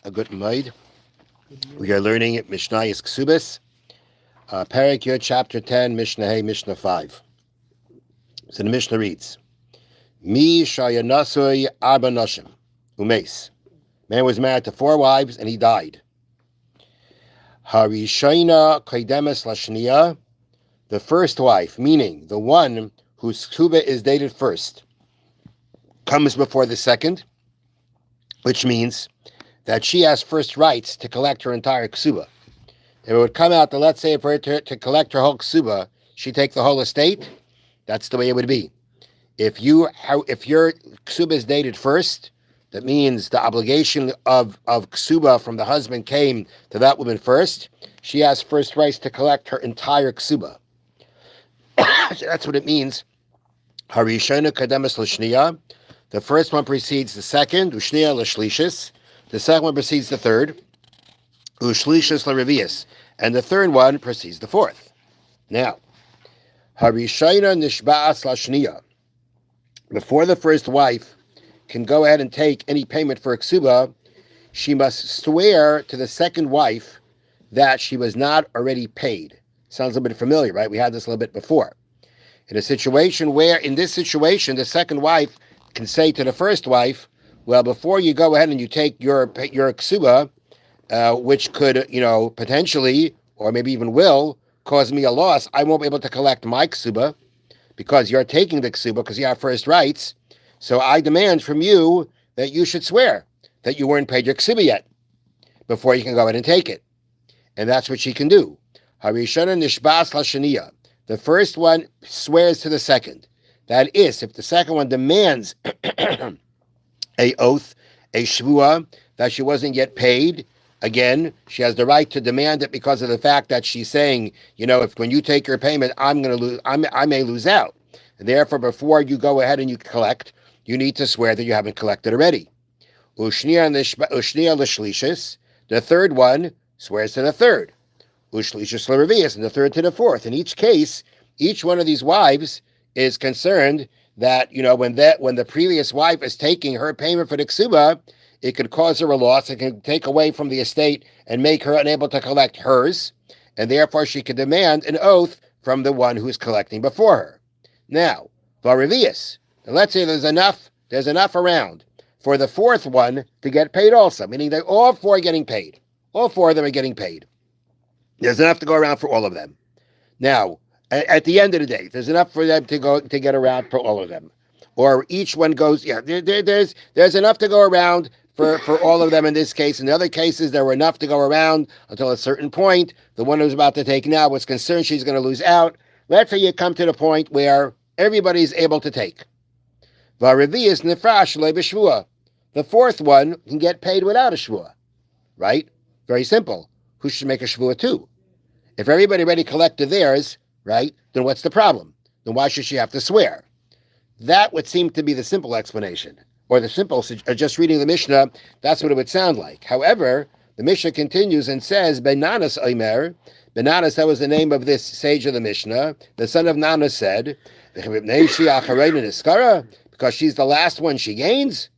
A good moed. We are learning Mishna Kesubos, Perek Yud, chapter 10, Mishnah Hey, Mishnah 5. So the Mishnah reads, Mi shayanasui arba nashim, umes. Man was married to 4 wives and he died. Harishayna kaidemes lashniya, the first wife, meaning the one whose ksuba is dated first, comes before the second, which means that she has first rights to collect her entire ksuba. If it would come out that, let's say, for her to collect her whole ksuba, she'd take the whole estate, that's the way it would be. If your ksuba is dated first, that means the obligation of ksuba from the husband came to that woman first. She has first rights to collect her entire ksuba. So that's what it means. Harishona kademes l'shniya. The first one precedes the second. Ushniya l'shlishis. The second one precedes the third. Ushlishis l'revius. And the third one precedes the fourth. Now, harishona nishba'as l'shniya. Before the first wife can go ahead and take any payment for a ksuba, she must swear to the second wife that she was not already paid. Sounds a bit familiar, right? We had this a little bit before. In this situation, the second wife can say to the first wife, well, before you go ahead and you take your ksuba, which could, potentially, or maybe even will, cause me a loss, I won't be able to collect my ksuba because you're taking the ksuba because you have first rights. So I demand from you that you should swear that you weren't paid your ksuba yet before you can go ahead and take it. And that's what she can do. Harishana nishbas lashaniya. The first one swears to the second. That is, if the second one demands a oath, a shvua, that she wasn't yet paid, again, she has the right to demand it because of the fact that she's saying, if when you take your payment, I'm going to lose, I may lose out. And therefore, before you go ahead and you collect, you need to swear that you haven't collected already. Ushniya l'shlishis. The third one swears to the third. Ushlishis l'revius, and the third to the fourth. In each case, each one of these wives is concerned that, when the previous wife is taking her payment for the ksuba, it could cause her a loss. It can take away from the estate and make her unable to collect hers, and therefore she can demand an oath from the one who's collecting before her. Now, v'revius. Let's say there's enough around for the fourth one to get paid also, meaning that all 4 are getting paid. All 4 of them are getting paid. There's enough to go around for all of them. Now, at the end of the day, there's enough for them to get around for all of them. Or each one goes, there's enough to go around for all of them in this case. In the other cases, there were enough to go around until a certain point. The one who's about to take now was concerned she's going to lose out. Let's say you come to the point where everybody's able to take. V'revius nefrash le'b'shvua. The fourth one can get paid without a shvua, right? Very simple. Who should make a shvua too? If everybody already collected theirs, right, then what's the problem? Then why should she have to swear? That would seem to be the simple explanation. Or just reading the Mishnah, that's what it would sound like. However, the Mishnah continues and says, Benanas Omer, Benanas, that was the name of this sage of the Mishnah, the son of Nana said, because she's the last one she gains,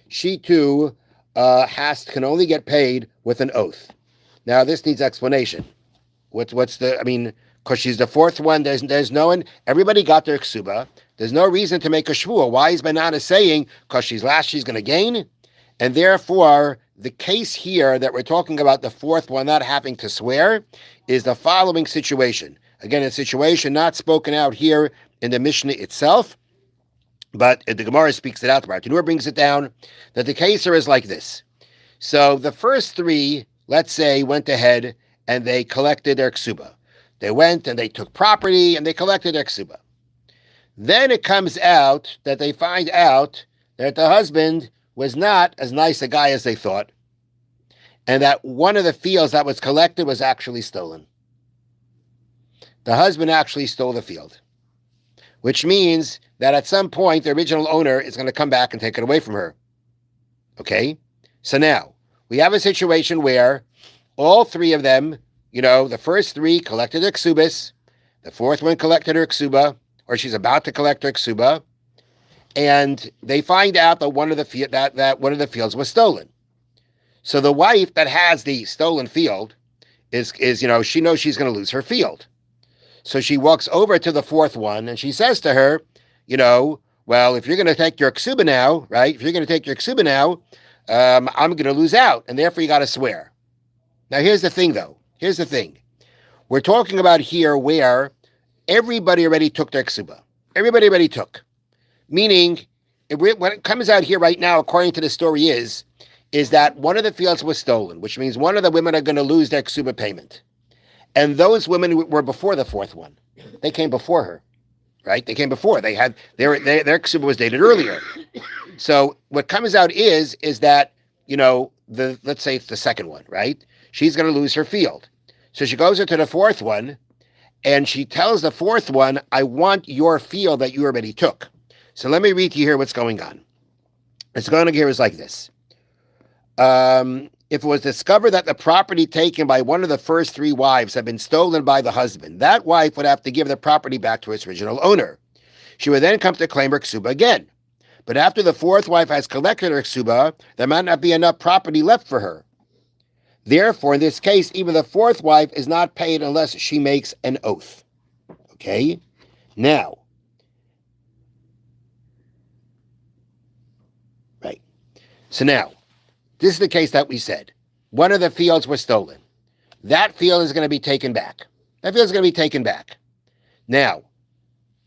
she too can only get paid with an oath. Now this needs explanation. Because she's the fourth one, there's no one, everybody got their ksuba, there's no reason to make a shvua. Why is Banana saying, because she's last, she's going to gain? And therefore, the case here that we're talking about, the fourth one not having to swear, is the following situation. Again, a situation not spoken out here in the Mishnah itself, but the Gemara speaks it out. The Bartanur brings it down, that the case here is like this. So the first 3, let's say, went ahead and they collected their ksuba. They went and they took property and they collected their ksuba. Then it comes out that they find out that the husband was not as nice a guy as they thought, and that one of the fields that was collected was actually stolen. The husband actually stole the field, which means that at some point the original owner is going to come back and take it away from her. Okay? So now, we have a situation where all 3 of them, the first 3 collected their ksubas, the fourth one collected her ksuba, or she's about to collect her ksuba, and they find out that one of the fields was stolen. So the wife that has the stolen field is she knows she's going to lose her field. So she walks over to the fourth one and she says to her, well, if you're going to take your ksuba now, right? If you're going to take your ksuba now, I'm going to lose out, and therefore you got to swear. Now here's the thing, though. Here's the thing. We're talking about here where everybody already took their ksuba. Everybody already took. Meaning, when it comes out here right now, according to the story, is that one of the fields was stolen, which means one of the women are going to lose their ksuba payment. And those women were before the fourth one. They came before her, right? They came before. They had their ksuba was dated earlier. So what comes out is that, let's say it's the second one, right? She's going to lose her field. So she goes into the fourth one, and she tells the fourth one, I want your field that you already took. So let me read to you here what's going on. What's going on here is like this. If it was discovered that the property taken by one of the first three wives had been stolen by the husband, that wife would have to give the property back to its original owner. She would then come to claim her ksuba again. But after the fourth wife has collected her ksuba, there might not be enough property left for her. Therefore, in this case, even the fourth wife is not paid unless she makes an oath. Okay? Now, right. So now, this is the case that we said. One of the fields was stolen. That field is going to be taken back. That field is going to be taken back. Now,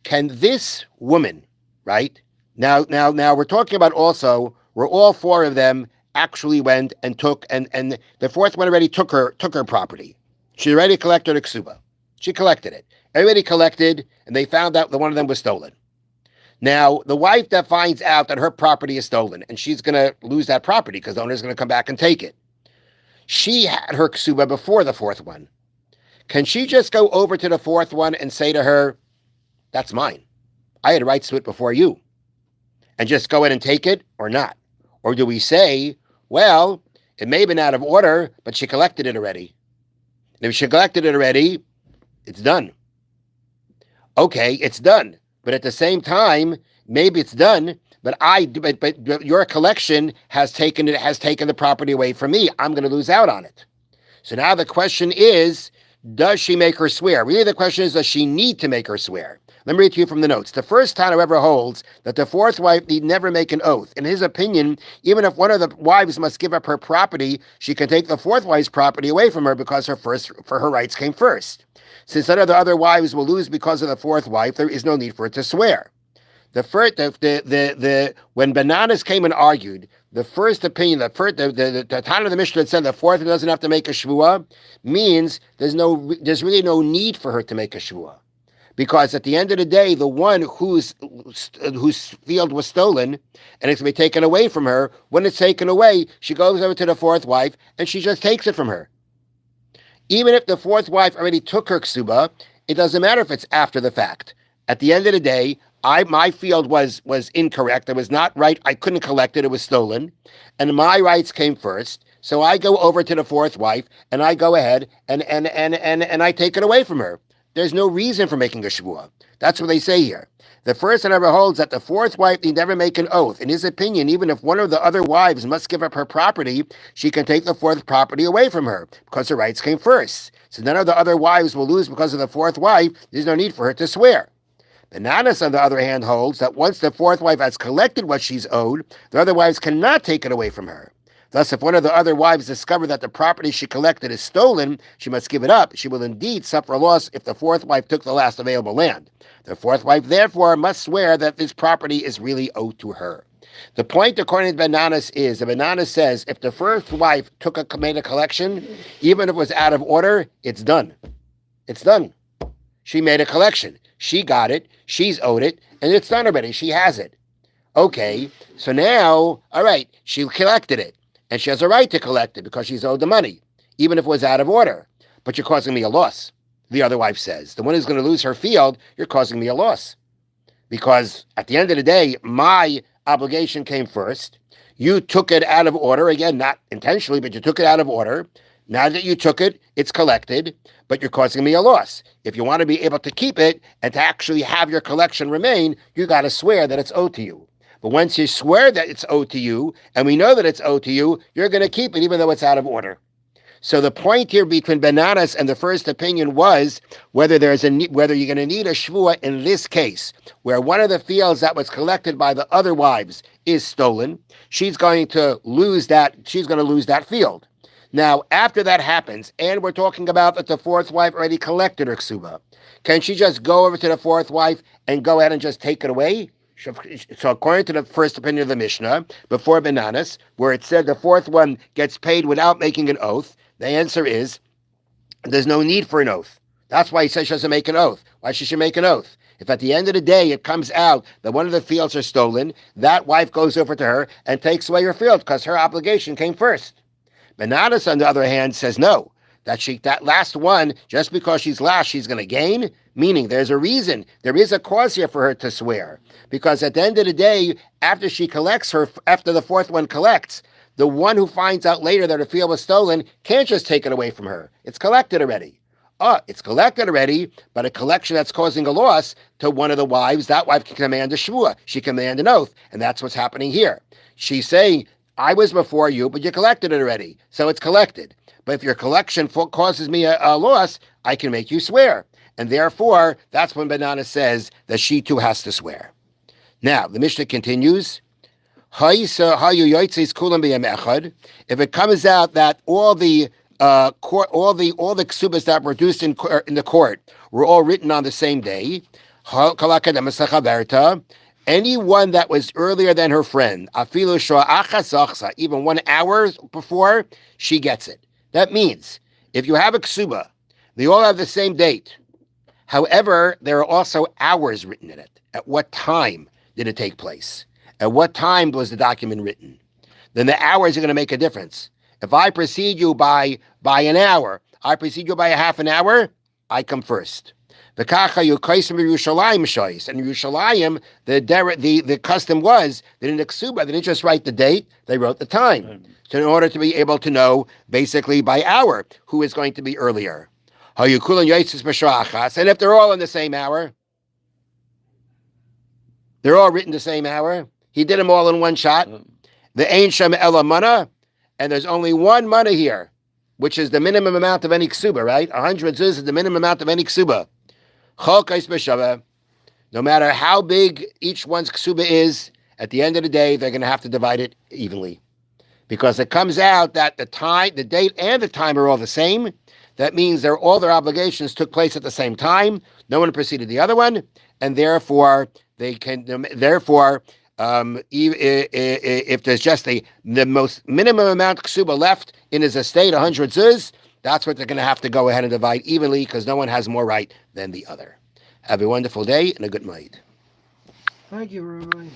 can this woman, right? Now we're talking about also where all four of them actually went and took, and the fourth one already took her property. She already collected her ksuba. She collected it. Everybody collected, and they found out that one of them was stolen. Now, the wife that finds out that her property is stolen, and she's going to lose that property because the owner's going to come back and take it. She had her ksuba before the fourth one. Can she just go over to the fourth one and say to her, that's mine. I had rights to it before you. And just go in and take it or not? Or do we say, well, it may have been out of order, but she collected it already. And if she collected it already, it's done. Okay, it's done. But at the same time, maybe it's done, but your collection has taken the property away from me. I'm going to lose out on it. So now the question is, does she make her swear? Really, the question is, does she need to make her swear? Let me read to you from the notes. The first Tana, however, holds that the fourth wife need never make an oath. In his opinion, even if one of the wives must give up her property, she can take the fourth wife's property away from her because her rights came first. Since none of the other wives will lose because of the fourth wife, there is no need for it to swear. When Bananas came and argued, the first opinion, the Tana of the Mishnah that said the fourth doesn't have to make a shvuah means there's really no need for her to make a shvuah. Because at the end of the day, the one whose field was stolen and it's going to be taken away from her, when it's taken away, she goes over to the fourth wife and she just takes it from her. Even if the fourth wife already took her ksuba, it doesn't matter if it's after the fact. At the end of the day, my field was incorrect. It was not right. I couldn't collect it. It was stolen. And my rights came first. So I go over to the fourth wife and I go ahead and I take it away from her. There's no reason for making a shvuah. That's what they say here. The first ever holds that the fourth wife need never make an oath. In his opinion, even if one of the other wives must give up her property, she can take the fourth property away from her because her rights came first. So none of the other wives will lose because of the fourth wife. There's no need for her to swear. Bananas, on the other hand, holds that once the fourth wife has collected what she's owed, the other wives cannot take it away from her. Thus, if one of the other wives discover that the property she collected is stolen, she must give it up. She will indeed suffer a loss if the fourth wife took the last available land. The fourth wife, therefore, must swear that this property is really owed to her. The point, according to Bananas, is that Bananas says if the first wife made a collection, even if it was out of order, it's done. It's done. She made a collection. She got it. She's owed it. And it's done already. She has it. Okay. So now, all right, she collected it. And she has a right to collect it because she's owed the money, even if it was out of order. But you're causing me a loss, the other wife says. The one who's going to lose her field, you're causing me a loss. Because at the end of the day, my obligation came first. You took it out of order. Again, not intentionally, but you took it out of order. Now that you took it, it's collected, but you're causing me a loss. If you want to be able to keep it and to actually have your collection remain, you got to swear that it's owed to you. But once you swear that it's owed to you, and we know that it's owed to you, you're going to keep it even though it's out of order. So the point here between Bananas and the first opinion was whether whether you're going to need a shvua in this case, where one of the fields that was collected by the other wives is stolen. She's going to lose that. She's going to lose that field. Now, after that happens, and we're talking about that the fourth wife already collected her ksuba, can she just go over to the fourth wife and go ahead and just take it away? So according to the first opinion of the Mishnah, before Bananas, where it said the fourth one gets paid without making an oath, the answer is there's no need for an oath. That's why he says she doesn't make an oath. Why should she make an oath? If at the end of the day it comes out that one of the fields are stolen, that wife goes over to her and takes away her field because her obligation came first. Bananas, on the other hand, says no. That last one, just because she's last, she's going to gain. Meaning, there's a reason. There is a cause here for her to swear, because at the end of the day, after the fourth one collects, the one who finds out later that her field was stolen can't just take it away from her. It's collected already. It's collected already, but a collection that's causing a loss to one of the wives, that wife can command a shvua. She can command an oath, and that's what's happening here. She's saying, I was before you, but you collected it already, so it's collected. But if your collection causes me a loss, I can make you swear. And therefore, that's when Banana says that she too has to swear. Now, the Mishnah continues, if it comes out that all the ksubas that were produced in the court were all written on the same day, anyone that was earlier than her friend, even 1 hour before, she gets it. That means if you have a ksuba, they all have the same date. However, there are also hours written in it. At what time did it take place? At what time was the document written? Then the hours are going to make a difference. If I precede you by an hour, I precede you by a half an hour, I come first. And in Yerushalayim, the custom was that in the ksuba, they didn't just write the date, they wrote the time. So in order to be able to know, basically by hour, who is going to be earlier. And if they're all in the same hour, they're all written the same hour, he did them all in one shot. The Ein Shem Ela Mana, and there's only one mana here, which is the minimum amount of any ksuba, right? 100 zuz is the minimum amount of any ksuba. No matter how big each one's ksuba is, at the end of the day, they're going to have to divide it evenly. Because it comes out that the date and the time are all the same. That means all their obligations took place at the same time. No one preceded the other one, and therefore if there's just the most minimum amount of ksuba left in his estate, 100 zuz, that's what they're going to have to go ahead and divide evenly because no one has more right than the other. Have a wonderful day and a good night. Thank you, Rabbi.